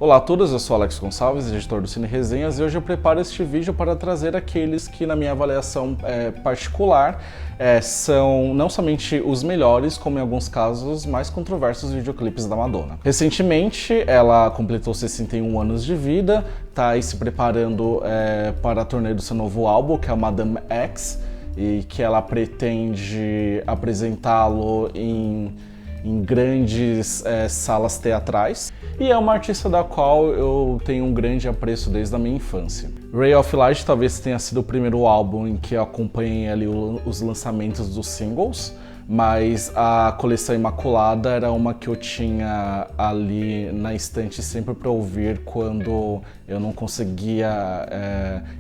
Olá a todos, eu sou Alex Gonçalves, editor do Cine Resenhas, e hoje eu preparo este vídeo para trazer aqueles que, na minha avaliação particular, são não somente os melhores, como em alguns casos, mais controversos videoclipes da Madonna. Recentemente, ela completou 61 anos de vida, está aí se preparando para a turnê do seu novo álbum, que é o Madame X, e que ela pretende apresentá-lo em grandes salas teatrais, e é uma artista da qual eu tenho um grande apreço desde a minha infância. Ray of Light talvez tenha sido o primeiro álbum em que eu acompanhei ali os lançamentos dos singles, mas a Coleção Imaculada era uma que eu tinha ali na estante sempre para ouvir quando eu não conseguia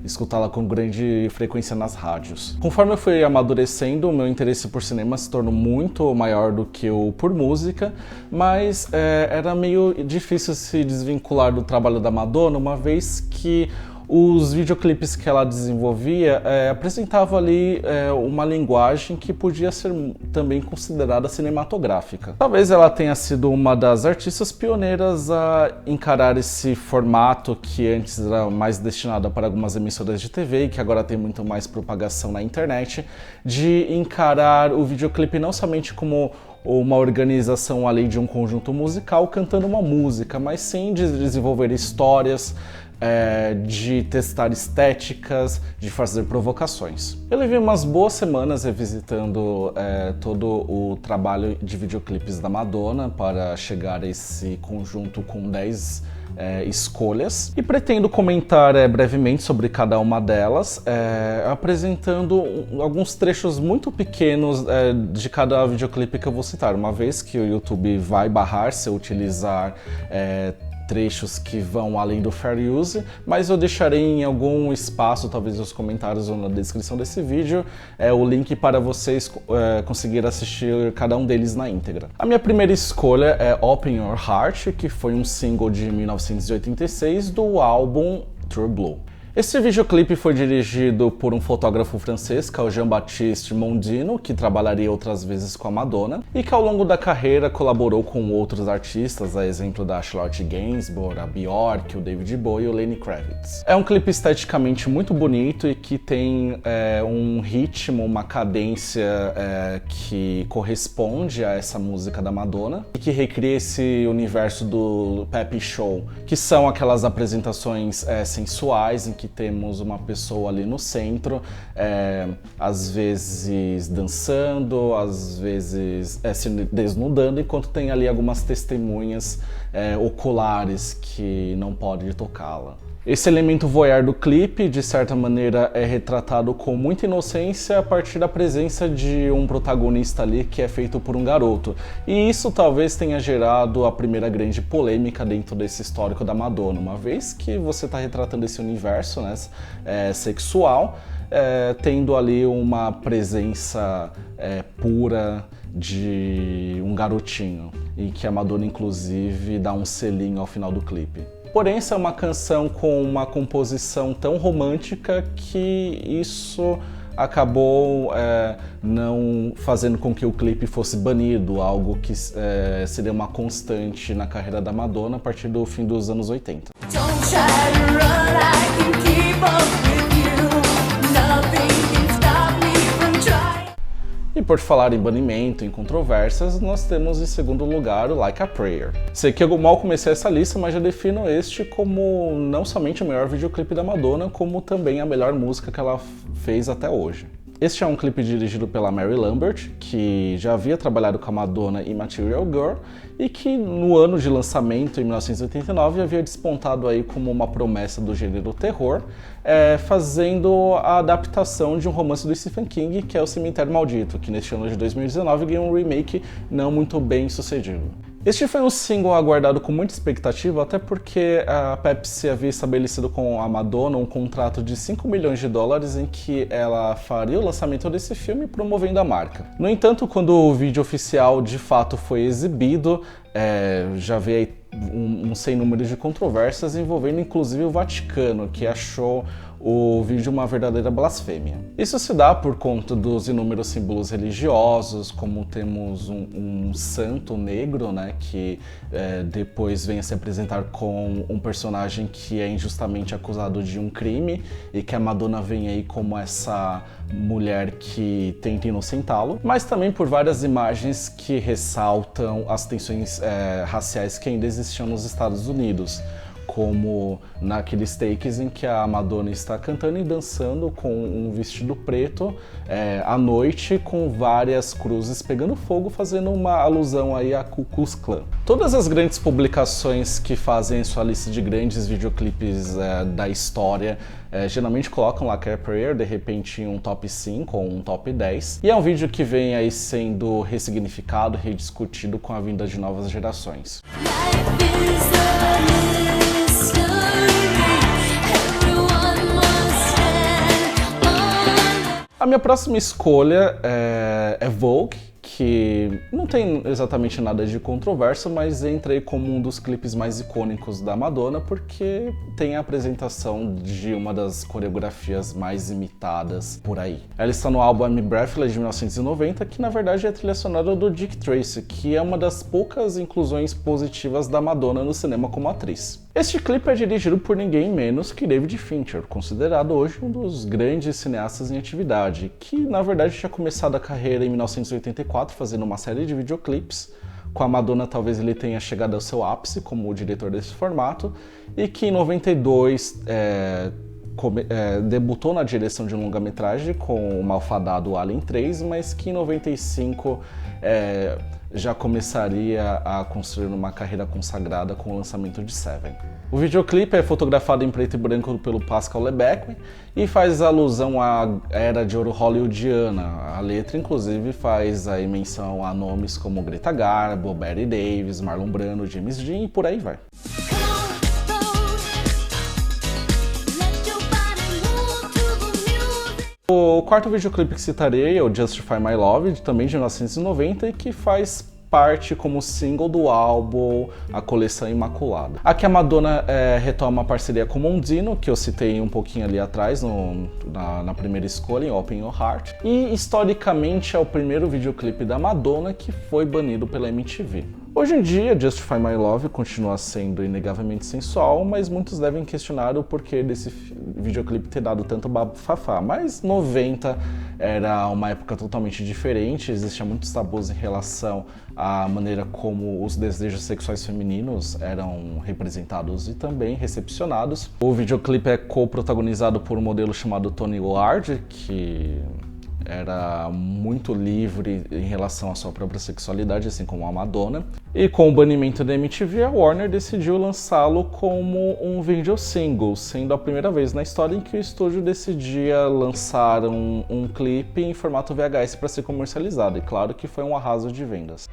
escutá-la com grande frequência nas rádios. Conforme eu fui amadurecendo, o meu interesse por cinema se tornou muito maior do que o por música, mas era meio difícil se desvincular do trabalho da Madonna, uma vez que os videoclipes que ela desenvolvia apresentavam ali uma linguagem que podia ser também considerada cinematográfica. Talvez ela tenha sido uma das artistas pioneiras a encarar esse formato que antes era mais destinado para algumas emissoras de TV e que agora tem muito mais propagação na internet, de encarar o videoclipe não somente como uma organização ali de um conjunto musical cantando uma música, mas sim de desenvolver histórias, de testar estéticas, de fazer provocações. Eu levei umas boas semanas revisitando todo o trabalho de videoclipes da Madonna para chegar a esse conjunto com 10 escolhas, e pretendo comentar brevemente sobre cada uma delas, apresentando alguns trechos muito pequenos de cada videoclipe que eu vou citar, uma vez que o YouTube vai barrar se eu utilizar trechos que vão além do fair use, mas eu deixarei em algum espaço, talvez nos comentários ou na descrição desse vídeo, o link para vocês conseguirem assistir cada um deles na íntegra. A minha primeira escolha é Open Your Heart, que foi um single de 1986 do álbum True Blue. Esse videoclipe foi dirigido por um fotógrafo francês, que é o Jean-Baptiste Mondino, que trabalharia outras vezes com a Madonna, e que ao longo da carreira colaborou com outros artistas, a exemplo da Charlotte Gainsbourg, a Björk, o David Bowie e o Lenny Kravitz. É um clipe esteticamente muito bonito e que tem um ritmo, uma cadência que corresponde a essa música da Madonna, e que recria esse universo do Pepe Show, que são aquelas apresentações sensuais em que temos uma pessoa ali no centro, às vezes dançando, às vezes se desnudando, enquanto tem ali algumas testemunhas oculares que não podem tocá-la. Esse elemento voyeur do clipe, de certa maneira, é retratado com muita inocência a partir da presença de um protagonista ali que é feito por um garoto. E isso talvez tenha gerado a primeira grande polêmica dentro desse histórico da Madonna, uma vez que você está retratando esse universo, né, sexual, tendo ali uma presença pura de um garotinho, e que a Madonna inclusive dá um selinho ao final do clipe. Porém, essa é uma canção com uma composição tão romântica que isso acabou não fazendo com que o clipe fosse banido, algo que seria uma constante na carreira da Madonna a partir do fim dos anos 80. E por falar em banimento, em controvérsias, nós temos em segundo lugar o Like a Prayer. Sei que eu mal comecei essa lista, mas já defino este como não somente o melhor videoclipe da Madonna, como também a melhor música que ela fez até hoje. Este é um clipe dirigido pela Mary Lambert, que já havia trabalhado com a Madonna em Material Girl e que no ano de lançamento, em 1989, havia despontado aí como uma promessa do gênero terror, fazendo a adaptação de um romance do Stephen King, que é O Cemitério Maldito, que neste ano de 2019 ganhou um remake não muito bem sucedido. Este foi um single aguardado com muita expectativa, até porque a Pepsi havia estabelecido com a Madonna um contrato de 5 milhões de dólares em que ela faria o lançamento desse filme promovendo a marca. No entanto, quando o vídeo oficial de fato foi exibido, já veio um sem número de controvérsias envolvendo inclusive o Vaticano, que achou o vídeo uma verdadeira blasfêmia. Isso se dá por conta dos inúmeros símbolos religiosos, como temos um santo negro, né, que depois vem a se apresentar com um personagem que é injustamente acusado de um crime e que a Madonna vem aí como essa mulher que tenta inocentá-lo, mas também por várias imagens que ressaltam as tensões raciais que ainda existiam nos Estados Unidos, como naqueles takes em que a Madonna está cantando e dançando com um vestido preto à noite, com várias cruzes pegando fogo, fazendo uma alusão aí a Ku Klux Klan. Todas as grandes publicações que fazem sua lista de grandes videoclipes da história geralmente colocam lá Like a Prayer, de repente, em um top 5 ou um top 10. E é um vídeo que vem aí sendo ressignificado, rediscutido com a vinda de novas gerações. A minha próxima escolha é Vogue, que não tem exatamente nada de controverso, mas entrei como um dos clipes mais icônicos da Madonna, porque tem a apresentação de uma das coreografias mais imitadas por aí. Ela está no álbum I'm Breathless de 1990, que na verdade é a trilha sonora do Dick Tracy, que é uma das poucas inclusões positivas da Madonna no cinema como atriz. Este clipe é dirigido por ninguém menos que David Fincher, considerado hoje um dos grandes cineastas em atividade, que na verdade tinha começado a carreira em 1984 fazendo uma série de videoclipes. Com a Madonna talvez ele tenha chegado ao seu ápice como o diretor desse formato, e que em 92 debutou na direção de um longa-metragem com o malfadado Alien 3, mas que em 95 já começaria a construir uma carreira consagrada com o lançamento de Seven. O videoclipe é fotografado em preto e branco pelo Pascal Lebeck e faz alusão à era de ouro hollywoodiana. A letra, inclusive, faz aí menção a nomes como Greta Garbo, Bette Davis, Marlon Brando, James Dean e por aí vai. O quarto videoclipe que citarei é o Justify My Love, também de 1990, e que faz parte como single do álbum A Coleção Imaculada. Aqui a Madonna retoma a parceria com Mondino, que eu citei um pouquinho ali atrás na primeira escolha, em Open Your Heart, e historicamente é o primeiro videoclipe da Madonna que foi banido pela MTV. Hoje em dia, Justify My Love continua sendo inegavelmente sensual, mas muitos devem questionar o porquê desse videoclipe ter dado tanto bafafá. Mas 90 era uma época totalmente diferente, existiam muitos tabus em relação à maneira como os desejos sexuais femininos eram representados e também recepcionados. O videoclipe é co-protagonizado por um modelo chamado Toni Lard, que era muito livre em relação à sua própria sexualidade, assim como a Madonna. E com o banimento da MTV, a Warner decidiu lançá-lo como um video single, sendo a primeira vez na história em que o estúdio decidia lançar um clipe em formato VHS para ser comercializado. E claro que foi um arraso de vendas.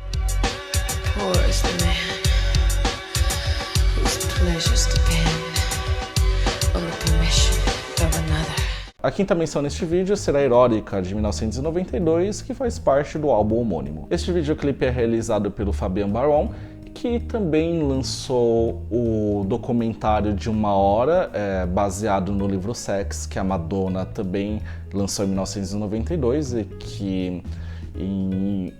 A quinta menção neste vídeo será Erótica, de 1992, que faz parte do álbum homônimo. Este videoclipe é realizado pelo Fabien Baron, que também lançou o documentário de 1 hora, baseado no livro Sex, que a Madonna também lançou em 1992 e que em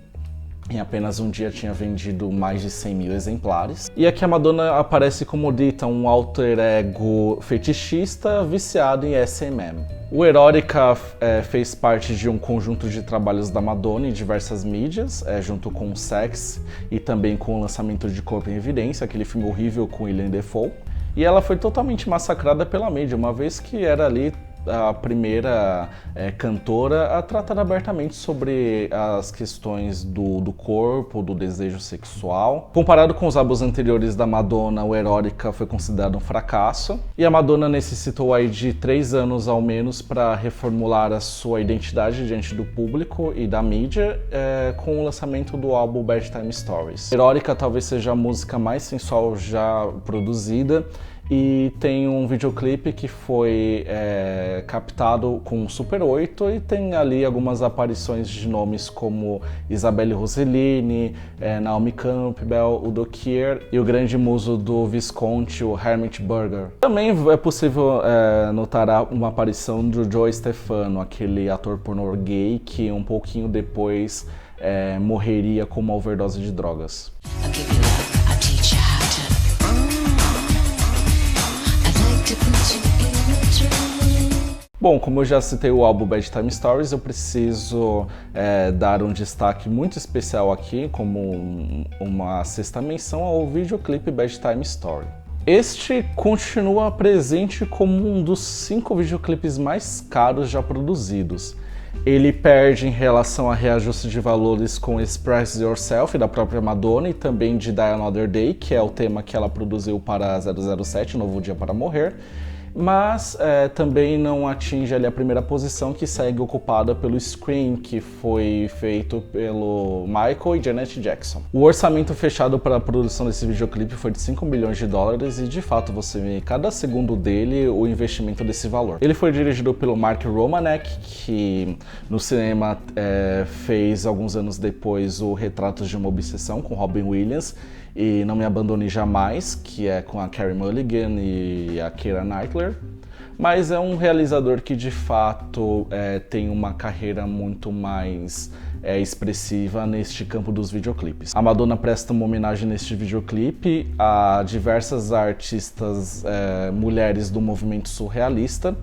apenas um dia tinha vendido mais de 100 mil exemplares. E aqui a Madonna aparece como dita um alter ego fetichista viciado em SMM. O Erótica fez parte de um conjunto de trabalhos da Madonna em diversas mídias, junto com o Sex e também com o lançamento de Corpo em Evidência, aquele filme horrível com Willem Dafoe. E ela foi totalmente massacrada pela mídia, uma vez que era ali a primeira cantora a tratar abertamente sobre as questões do corpo, do desejo sexual. Comparado com os álbuns anteriores da Madonna, o Erótica foi considerado um fracasso, e a Madonna necessitou aí de 3 anos ao menos para reformular a sua identidade diante do público e da mídia, com o lançamento do álbum Bedtime Stories. Erótica talvez seja a música mais sensual já produzida, E tem um videoclipe que foi captado com Super 8 e tem ali algumas aparições de nomes como Isabelle Rossellini, Naomi Campbell, Udo Kier e o grande muso do Visconti, o Hermit Burger. Também é possível notar uma aparição do Joe Stefano, aquele ator pornô gay que um pouquinho depois morreria com uma overdose de drogas. Bom, como eu já citei o álbum Bedtime Stories, eu preciso dar um destaque muito especial aqui, como uma sexta menção ao videoclipe Bedtime Story. Este continua presente como um dos 5 videoclipes mais caros já produzidos. Ele perde em relação a reajuste de valores com Express Yourself, da própria Madonna, e também de Die Another Day, que é o tema que ela produziu para 007, Novo Dia para Morrer, mas também não atinge ali a primeira posição, que segue ocupada pelo Scream, que foi feito pelo Michael e Janet Jackson. O orçamento fechado para a produção desse videoclipe foi de 5 milhões de dólares e de fato você vê cada segundo dele o investimento desse valor. Ele foi dirigido pelo Mark Romanek, que no cinema fez alguns anos depois o Retratos de uma Obsessão com Robin Williams e Não Me Abandone Jamais, que é com a Carey Mulligan e a Keira Knightley, mas é um realizador que de fato tem uma carreira muito mais expressiva neste campo dos videoclipes. A Madonna presta uma homenagem neste videoclipe a diversas artistas mulheres do movimento surrealista,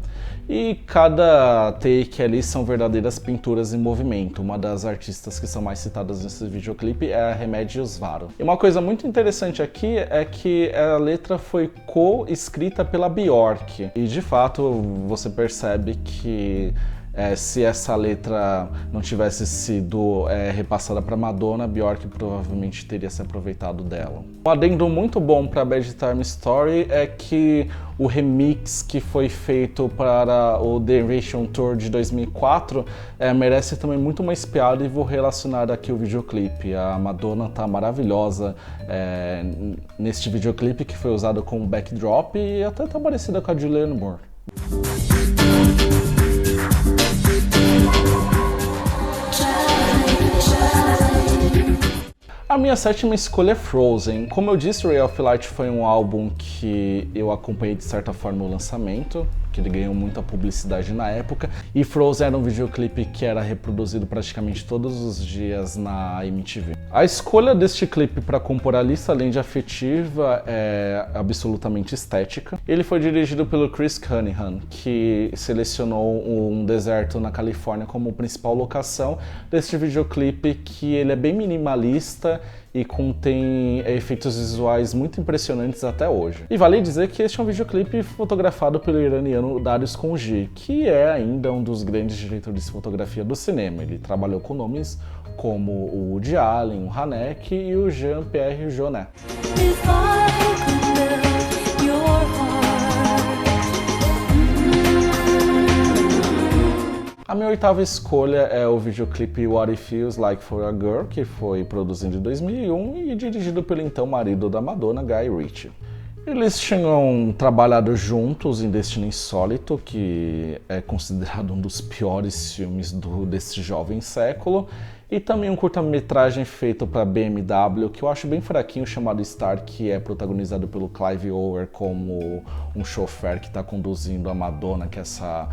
e cada take ali são verdadeiras pinturas em movimento. Uma das artistas que são mais citadas nesse videoclipe é a Remedios Varo. E uma coisa muito interessante aqui é que a letra foi co-escrita pela Bjork. E de fato você percebe que se essa letra não tivesse sido repassada para Madonna, Bjork provavelmente teria se aproveitado dela. Um adendo muito bom para Bedtime Story é que o remix que foi feito para o The Invasion Tour de 2004 merece também muito mais piada, e vou relacionar aqui o videoclipe. A Madonna tá maravilhosa neste videoclipe, que foi usado como backdrop, e até tá parecida com a Julianne Moore. A minha sétima escolha é Frozen. Como eu disse, Ray of Light foi um álbum que eu acompanhei de certa forma o lançamento, que ele ganhou muita publicidade na época, e Frozen era um videoclipe que era reproduzido praticamente todos os dias na MTV. A escolha deste clipe para compor a lista, além de afetiva, é absolutamente estética. Ele foi dirigido pelo Chris Cunningham, que selecionou um deserto na Califórnia como principal locação deste videoclipe, que ele é bem minimalista e contém efeitos visuais muito impressionantes até hoje. E vale dizer que este é um videoclipe fotografado pelo iraniano Darius Khonji, que é ainda um dos grandes diretores de fotografia do cinema. Ele trabalhou com nomes como o Woody Allen, o Haneke e o Jean-Pierre Jeunet. A minha oitava escolha é o videoclipe What It Feels Like for a Girl, que foi produzido em 2001 e dirigido pelo então marido da Madonna, Guy Ritchie. Eles tinham trabalhado juntos em Destino Insólito, que é considerado um dos piores filmes desse jovem século, e também um curta-metragem feito para BMW, que eu acho bem fraquinho, chamado Star, que é protagonizado pelo Clive Ower como um chofer que está conduzindo a Madonna, que é essa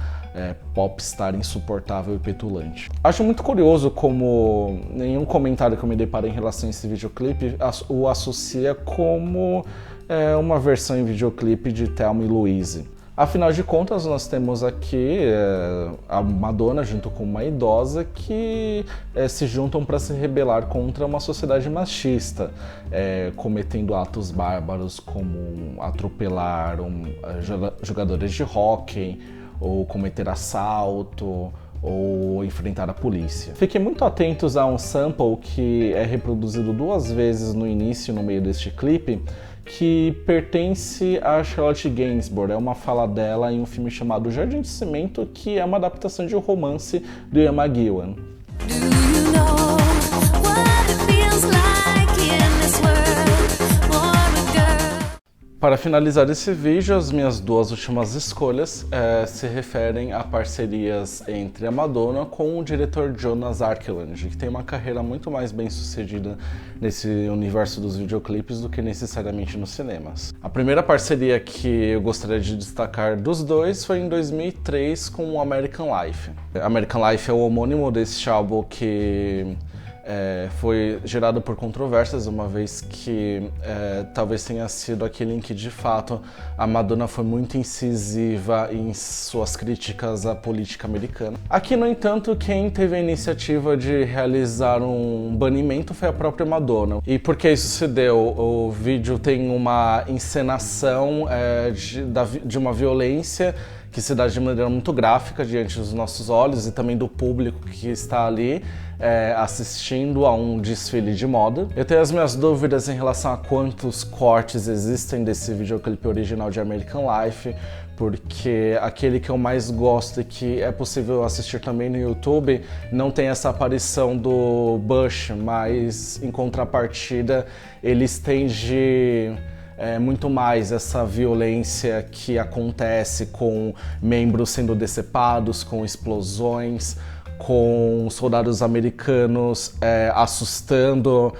popstar insuportável e petulante. Acho muito curioso como nenhum comentário que eu me deparei em relação a esse videoclipe o associa como uma versão em videoclipe de Thelma e Louise. Afinal de contas, nós temos aqui a Madonna junto com uma idosa que se juntam para se rebelar contra uma sociedade machista, cometendo atos bárbaros como atropelar jogadores de hóquei, ou cometer assalto, ou enfrentar a polícia. Fiquem muito atentos a um sample que é reproduzido 2 vezes no início e no meio deste clipe, que pertence a Charlotte Gainsbourg. É uma fala dela em um filme chamado Jardim de Cimento, que é uma adaptação de um romance do Ian McEwan. Para finalizar esse vídeo, as minhas duas últimas escolhas se referem a parcerias entre a Madonna com o diretor Jonas Arkeland, que tem uma carreira muito mais bem sucedida nesse universo dos videoclipes do que necessariamente nos cinemas. A primeira parceria que eu gostaria de destacar dos dois foi em 2003 com o American Life. American Life é o homônimo desse álbum que foi gerado por controvérsias, uma vez que talvez tenha sido aquele em que de fato a Madonna foi muito incisiva em suas críticas à política americana. Aqui, no entanto, quem teve a iniciativa de realizar um banimento foi a própria Madonna. E por que isso se deu? O vídeo tem uma encenação de uma violência que se dá de maneira muito gráfica diante dos nossos olhos e também do público que está ali assistindo a um desfile de moda. Eu tenho as minhas dúvidas em relação a quantos cortes existem desse videoclipe original de American Life, porque aquele que eu mais gosto e que é possível assistir também no YouTube não tem essa aparição do Bush, mas em contrapartida ele estende muito mais essa violência que acontece com membros sendo decepados, com explosões, com soldados americanos assustando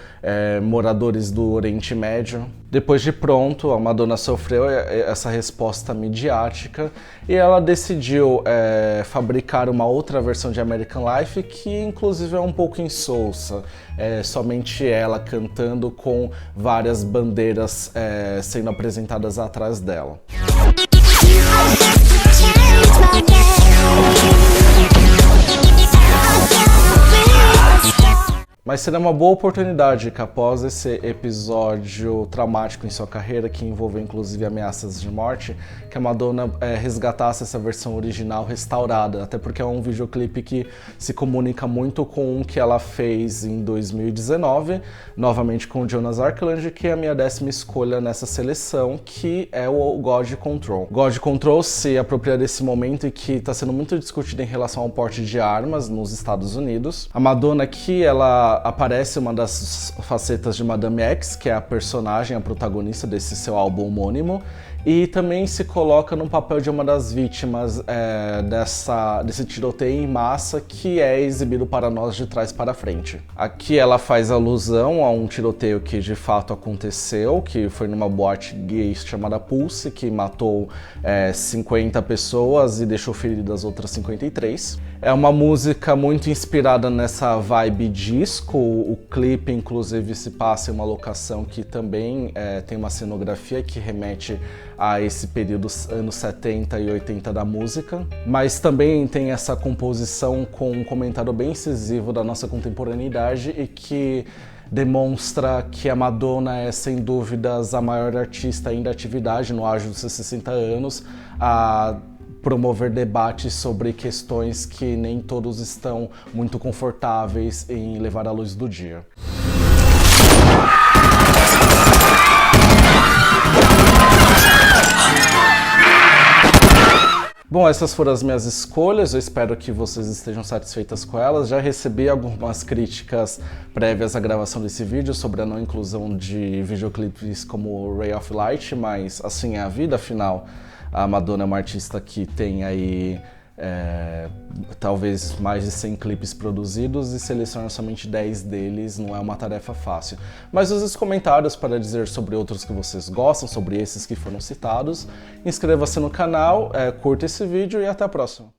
moradores do Oriente Médio. Depois de pronto, a Madonna sofreu essa resposta midiática e ela decidiu fabricar uma outra versão de American Life que inclusive é um pouco insolsa. Somente ela cantando com várias bandeiras sendo apresentadas atrás dela. Mas seria uma boa oportunidade que após esse episódio traumático em sua carreira, que envolveu inclusive ameaças de morte, que a Madonna resgatasse essa versão original restaurada, até porque é um videoclipe que se comunica muito com o que ela fez em 2019, novamente com o Jonas Arkeland, que é a minha 10ª escolha nessa seleção, que é o God Control. God Control se apropria desse momento e que está sendo muito discutido em relação ao porte de armas nos Estados Unidos. A Madonna aqui, ela aparece uma das facetas de Madame X, que é a personagem, a protagonista desse seu álbum homônimo, e também se coloca no papel de uma das vítimas desse tiroteio em massa que é exibido para nós de trás para frente. Aqui ela faz alusão a um tiroteio que de fato aconteceu, que foi numa boate gay chamada Pulse, que matou 50 pessoas e deixou feridas outras 53. É uma música muito inspirada nessa vibe disco. O clipe, inclusive, se passa em uma locação que também tem uma cenografia que remete a esse período anos 70 e 80 da música, mas também tem essa composição com um comentário bem incisivo da nossa contemporaneidade e que demonstra que a Madonna é, sem dúvidas, a maior artista ainda em atividade no auge dos seus 60 anos, a promover debates sobre questões que nem todos estão muito confortáveis em levar à luz do dia. Bom, essas foram as minhas escolhas, eu espero que vocês estejam satisfeitas com elas. Já recebi algumas críticas prévias à gravação desse vídeo sobre a não inclusão de videoclipes como Ray of Light, mas assim é a vida, afinal a Madonna é uma artista que tem aí talvez mais de 100 clipes produzidos e selecionar somente 10 deles não é uma tarefa fácil. Mas use os comentários para dizer sobre outros que vocês gostam, sobre esses que foram citados. Inscreva-se no canal, curta esse vídeo e até a próxima.